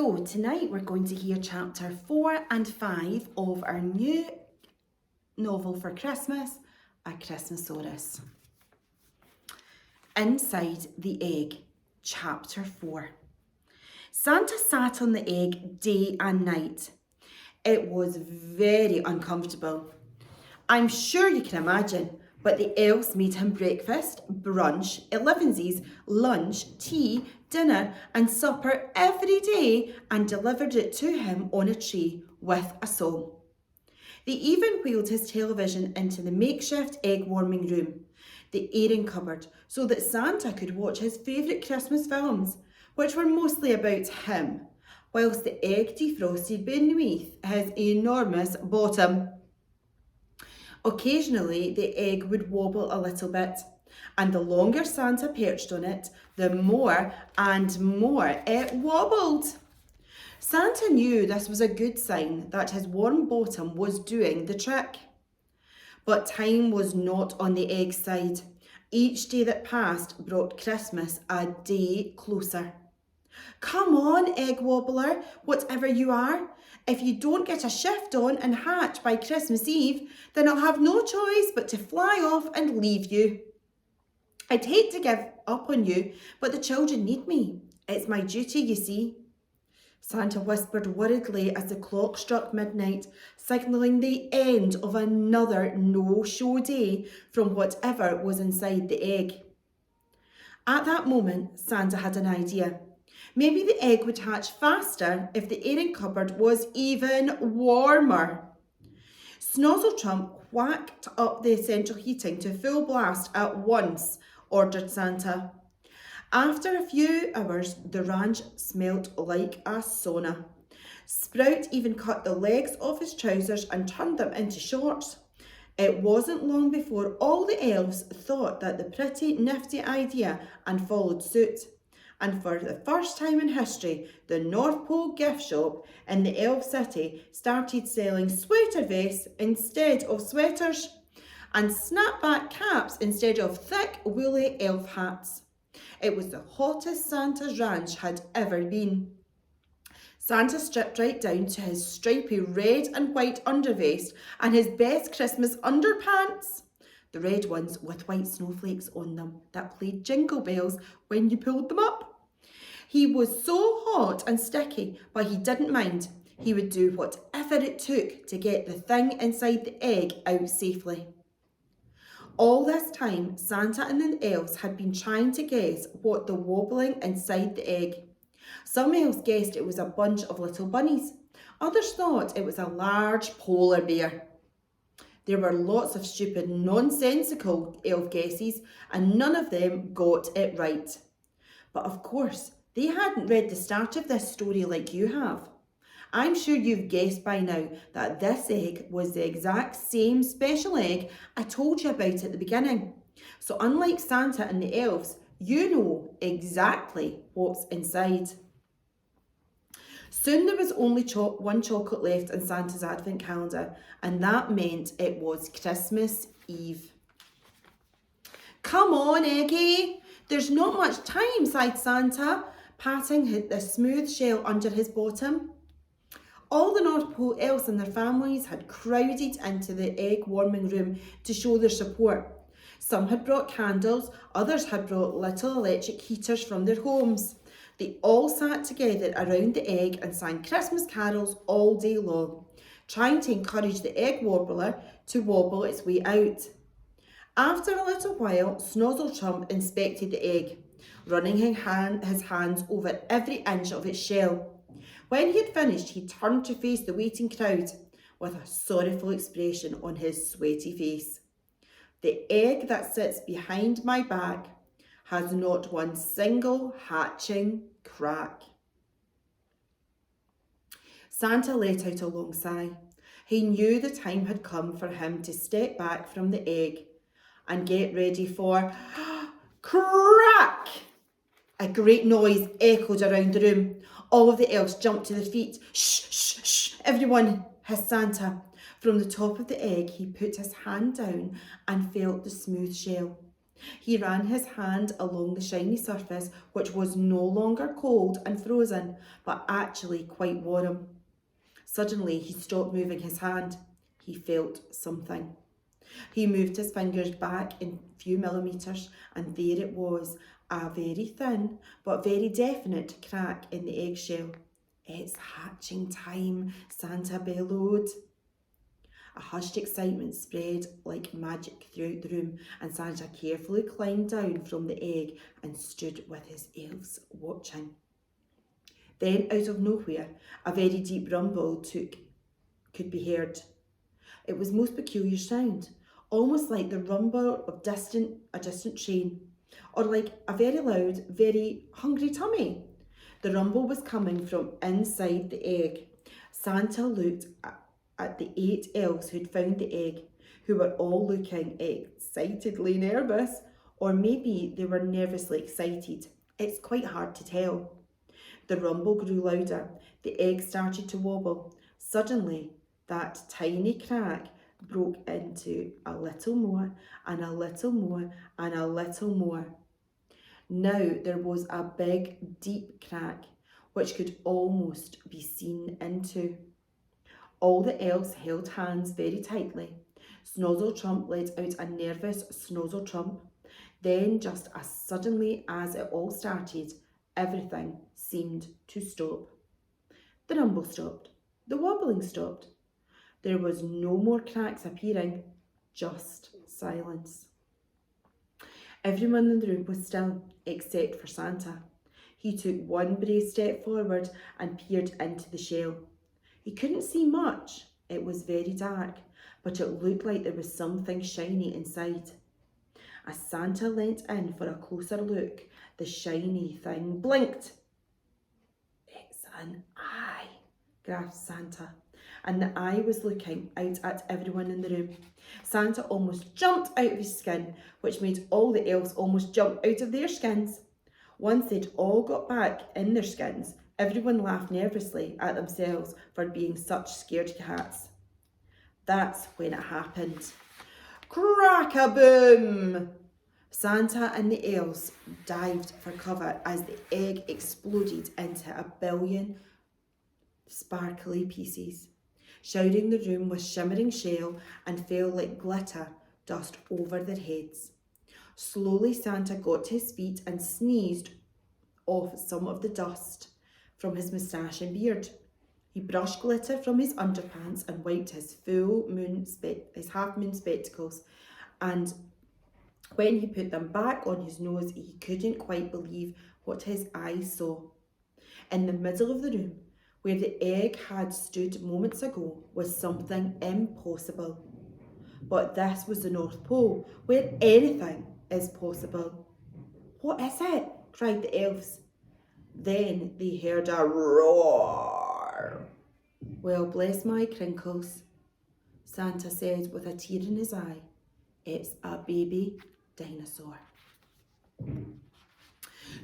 So tonight we're going to hear chapter 4 and 5 of our new novel for Christmas, A Christmasaurus. Inside the Egg, chapter 4. Santa sat on the egg day and night. It was very uncomfortable. I'm sure you can imagine, but the elves made him breakfast, brunch, elevensies, lunch, tea, dinner and supper every day and delivered it to him on a tray with a song. They even wheeled his television into the makeshift egg warming room, the airing cupboard, so that Santa could watch his favourite Christmas films, which were mostly about him, whilst the egg defrosted beneath his enormous bottom. Occasionally, the egg would wobble a little bit, and the longer Santa perched on it, the more and more it wobbled. Santa knew this was a good sign that his warm bottom was doing the trick. But time was not on the egg's side. Each day that passed brought Christmas a day closer. Come on, egg wobbler, whatever you are. If you don't get a shift on and hatch by Christmas Eve, then I'll have no choice but to fly off and leave you. I'd hate to give up on you, but the children need me. It's my duty, you see. Santa whispered worriedly as the clock struck midnight, signalling the end of another no-show day from whatever was inside the egg. At that moment, Santa had an idea. Maybe the egg would hatch faster if the airing cupboard was even warmer. Snozzletrump whacked up the central heating to full blast at once, ordered Santa. After a few hours, the ranch smelt like a sauna. Sprout even cut the legs off his trousers and turned them into shorts. It wasn't long before all the elves thought that the pretty nifty idea and followed suit. And for the first time in history, the North Pole gift shop in the Elf City started selling sweater vests instead of sweaters, and snapback caps instead of thick woolly elf hats. It was the hottest Santa's ranch had ever been. Santa stripped right down to his stripy red and white undervest and his best Christmas underpants. The red ones with white snowflakes on them that played jingle bells when you pulled them up. He was so hot and sticky, but he didn't mind. He would do whatever it took to get the thing inside the egg out safely. All this time, Santa and the elves had been trying to guess what the wobbling inside the egg. Some elves guessed it was a bunch of little bunnies. Others thought it was a large polar bear. There were lots of stupid, nonsensical elf guesses, and none of them got it right. But of course, they hadn't read the start of this story like you have. I'm sure you've guessed by now that this egg was the exact same special egg I told you about at the beginning. So unlike Santa and the elves, you know exactly what's inside. Soon there was only one chocolate left in Santa's advent calendar, and that meant it was Christmas Eve. Come on, Eggy, there's not much time, sighed Santa, patting the smooth shell under his bottom. All the North Pole elves and their families had crowded into the egg warming room to show their support. Some had brought candles, others had brought little electric heaters from their homes. They all sat together around the egg and sang Christmas carols all day long, trying to encourage the egg wobbler to wobble its way out. After a little while, Snozzletrump inspected the egg, running his hands over every inch of its shell. When he had finished, he turned to face the waiting crowd with a sorrowful expression on his sweaty face. The egg that sits behind my back has not one single hatching crack. Santa let out a long sigh. He knew the time had come for him to step back from the egg and get ready for crack! A great noise echoed around the room. All of the elves jumped to their feet. Shh, shh, shh, everyone, hissed Santa. From the top of the egg, he put his hand down and felt the smooth shell. He ran his hand along the shiny surface, which was no longer cold and frozen, but actually quite warm. Suddenly, he stopped moving his hand. He felt something. He moved his fingers back a few millimetres, and there it was, a very thin but very definite crack in the eggshell. "It's hatching time," Santa bellowed. A hushed excitement spread like magic throughout the room, and Santa carefully climbed down from the egg and stood with his elves watching. Then, out of nowhere, a very deep rumble could be heard. It was a most peculiar sound, almost like the rumble of a distant train, or like a very loud, very hungry tummy. The rumble was coming from inside the egg. Santa looked at the 8 elves who'd found the egg, who were all looking excitedly nervous, or maybe they were nervously excited. It's quite hard to tell. The rumble grew louder. The egg started to wobble. Suddenly, that tiny crack broke into a little more and a little more and a little more. Now there was a big, deep crack, which could almost be seen into. All the elves held hands very tightly. Snozzletrump let out a nervous Snozzletrump. Then, just as suddenly as it all started, everything seemed to stop. The rumble stopped. The wobbling stopped. There was no more cracks appearing, just silence. Everyone in the room was still, except for Santa. He took one brave step forward and peered into the shell. He couldn't see much. It was very dark, but it looked like there was something shiny inside. As Santa leant in for a closer look, the shiny thing blinked. "It's an eye," gasped Santa, and the eye was looking out at everyone in the room. Santa almost jumped out of his skin, which made all the elves almost jump out of their skins. Once they'd all got back in their skins, everyone laughed nervously at themselves for being such scaredy cats. That's when it happened. Crack-a-boom! Santa and the elves dived for cover as the egg exploded into a billion sparkly pieces, shrouding the room with shimmering shell, and fell like glitter dust over their heads. Slowly Santa got to his feet and sneezed off some of the dust from his moustache and beard. He brushed glitter from his underpants and wiped his half-moon spectacles, and when he put them back on his nose, he couldn't quite believe what his eyes saw. In the middle of the room, where the egg had stood moments ago, was something impossible. But this was the North Pole, where anything is possible. "What is it?" cried the elves. Then they heard a roar. "Well, bless my crinkles," Santa said with a tear in his eye. "It's a baby dinosaur."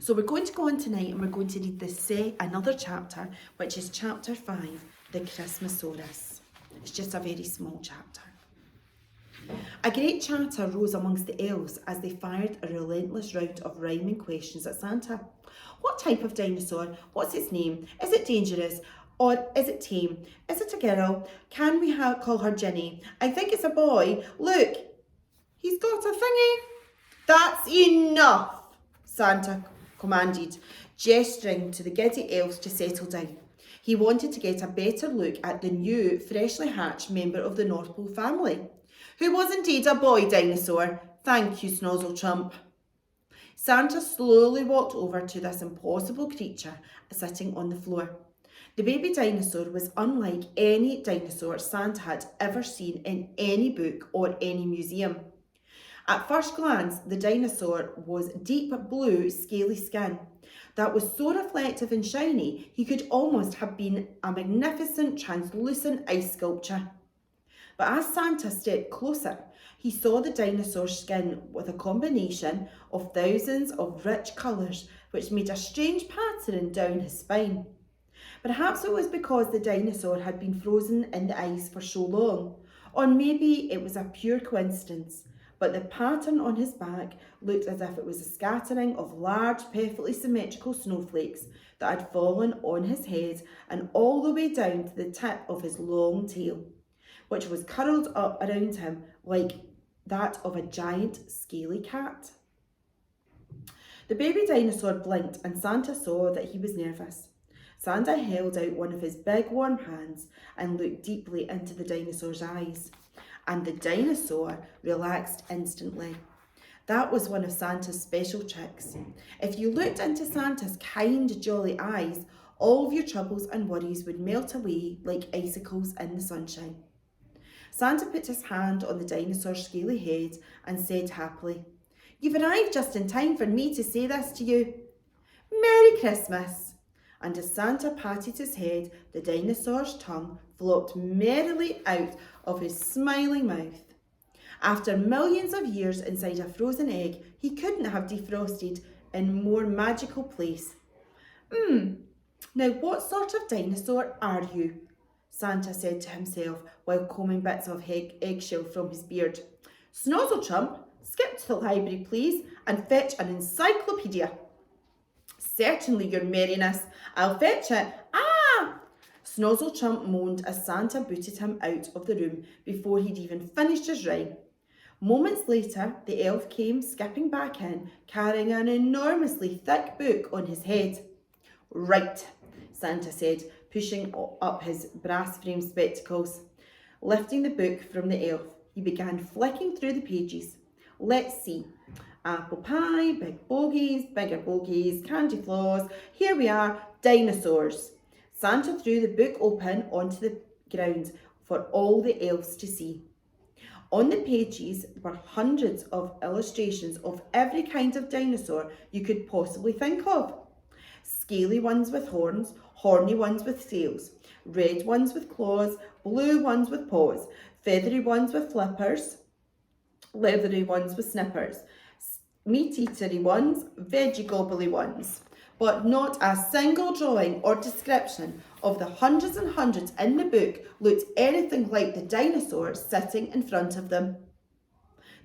So we're going to go on tonight and we're going to read another chapter, which is chapter 5, the Christmasaurus. It's just a very small chapter. A great chatter rose amongst the elves as they fired a relentless round of rhyming questions at Santa. What type of dinosaur? What's its name? Is it dangerous? Or is it tame? Is it a girl? Can we call her Ginny? I think it's a boy. Look, he's got a thingy. That's enough, Santa commanded, gesturing to the giddy elves to settle down. He wanted to get a better look at the new, freshly hatched member of the North Pole family, who was indeed a boy dinosaur. Thank you, Snozzletrump. Santa slowly walked over to this impossible creature sitting on the floor. The baby dinosaur was unlike any dinosaur Santa had ever seen in any book or any museum. At first glance, the dinosaur was deep blue, scaly skin that was so reflective and shiny he could almost have been a magnificent translucent ice sculpture. But as Santa stepped closer, he saw the dinosaur's skin with a combination of thousands of rich colours which made a strange pattern down his spine. Perhaps it was because the dinosaur had been frozen in the ice for so long, or maybe it was a pure coincidence. but the pattern on his back looked as if it was a scattering of large, perfectly symmetrical snowflakes that had fallen on his head and all the way down to the tip of his long tail, which was curled up around him like that of a giant scaly cat. The baby dinosaur blinked and Santa saw that he was nervous. Santa held out one of his big warm hands and looked deeply into the dinosaur's eyes, and the dinosaur relaxed instantly. That was one of Santa's special tricks. If you looked into Santa's kind, jolly eyes, all of your troubles and worries would melt away like icicles in the sunshine. Santa put his hand on the dinosaur's scaly head and said happily, "You've arrived just in time for me to say this to you. Merry Christmas!" And as Santa patted his head, the dinosaur's tongue flopped merrily out of his smiling mouth. After millions of years inside a frozen egg, he couldn't have defrosted in a more magical place. Now what sort of dinosaur are you?" Santa said to himself while combing bits of eggshell from his beard. "Snozzlechump, skip to the library, please, and fetch an encyclopedia." "Certainly, your merriness. I'll fetch it. Ah!" Snozzlechump moaned as Santa booted him out of the room before he'd even finished his rhyme. Moments later, the elf came skipping back in, carrying an enormously thick book on his head. "Right," Santa said, pushing up his brass-framed spectacles. Lifting the book from the elf, he began flicking through the pages. "Let's see. Apple pie, big bogies, bigger bogies, candy floss. Here we are, dinosaurs." Santa threw the book open onto the ground for all the elves to see. On the pages were hundreds of illustrations of every kind of dinosaur you could possibly think of. Scaly ones with horns, horny ones with tails, red ones with claws, blue ones with paws, feathery ones with flippers, leathery ones with snippers, meat-eatery ones, veggie-gobbly ones. But not a single drawing or description of the hundreds and hundreds in the book looked anything like the dinosaur sitting in front of them.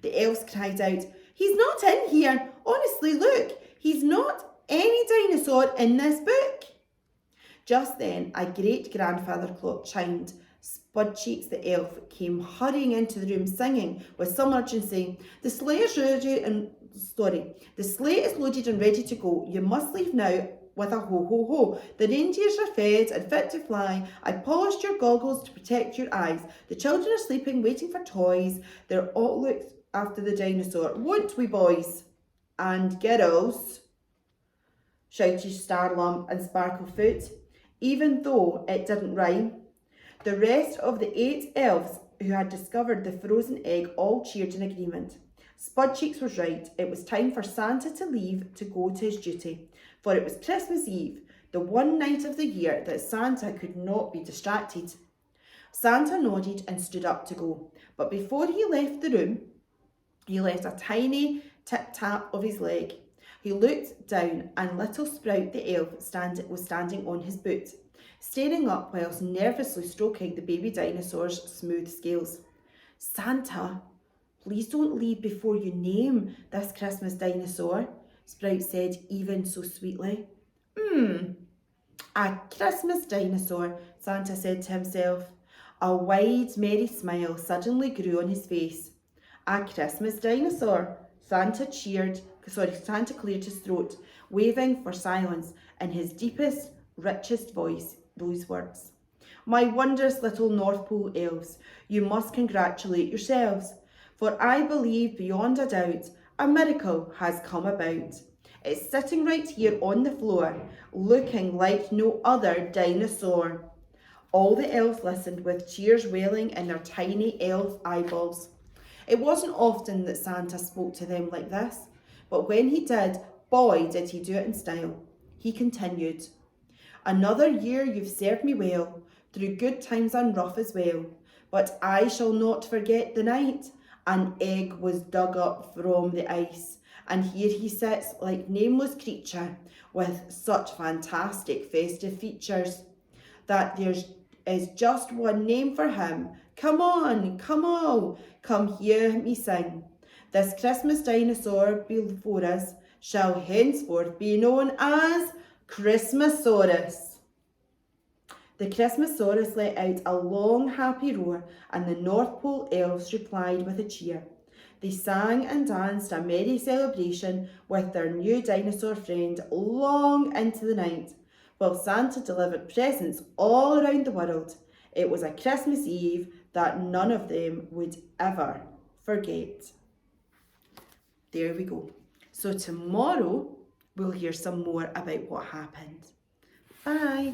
The elves cried out, "He's not in here! Honestly, look! He's not any dinosaur in this book!" Just then, a great-grandfather clock chimed. Spudcheeks the elf came hurrying into the room singing with some urgency, The sleigh is loaded and ready to go. You must leave now with a ho-ho-ho. The reindeers are fed and fit to fly. I polished your goggles to protect your eyes. The children are sleeping, waiting for toys. They're all looked after the dinosaur. Won't we, boys and girls?" shouted Starlump and Sparklefoot, even though it didn't rhyme. The rest of the 8 elves who had discovered the frozen egg all cheered in agreement. Spudcheeks was right. It was time for Santa to leave to go to his duty, for it was Christmas Eve, the one night of the year that Santa could not be distracted. Santa nodded and stood up to go, but before he left the room, he left a tiny tip-tap of his leg. He looked down and little Sprout the elf was standing on his boot, staring up whilst nervously stroking the baby dinosaur's smooth scales. "Santa, please don't leave before you name this Christmas dinosaur," Sprout said even so sweetly. A Christmas dinosaur," Santa said to himself. A wide, merry smile suddenly grew on his face. "A Christmas dinosaur," Santa cleared his throat, waving for silence in his deepest, richest voice those words. "My wondrous little North Pole elves, you must congratulate yourselves, for I believe beyond a doubt a miracle has come about. It's sitting right here on the floor, looking like no other dinosaur." All the elves listened with tears welling in their tiny elf eyeballs. It wasn't often that Santa spoke to them like this, but when he did, boy did he do it in style. He continued, "Another year you've served me well, through good times and rough as well, but I shall not forget the night an egg was dug up from the ice, and here he sits like nameless creature with such fantastic festive features that there is just one name for him. Come on, come all, come hear me sing. This Christmas dinosaur before us shall henceforth be known as Christmasaurus. The Christmasaurus let out a long, happy roar, and the North Pole elves replied with a cheer. They sang and danced a merry celebration with their new dinosaur friend long into the night, while Santa delivered presents all around the world. It was a Christmas Eve that none of them would ever forget. There we go. So tomorrow we'll hear some more about what happened. Bye.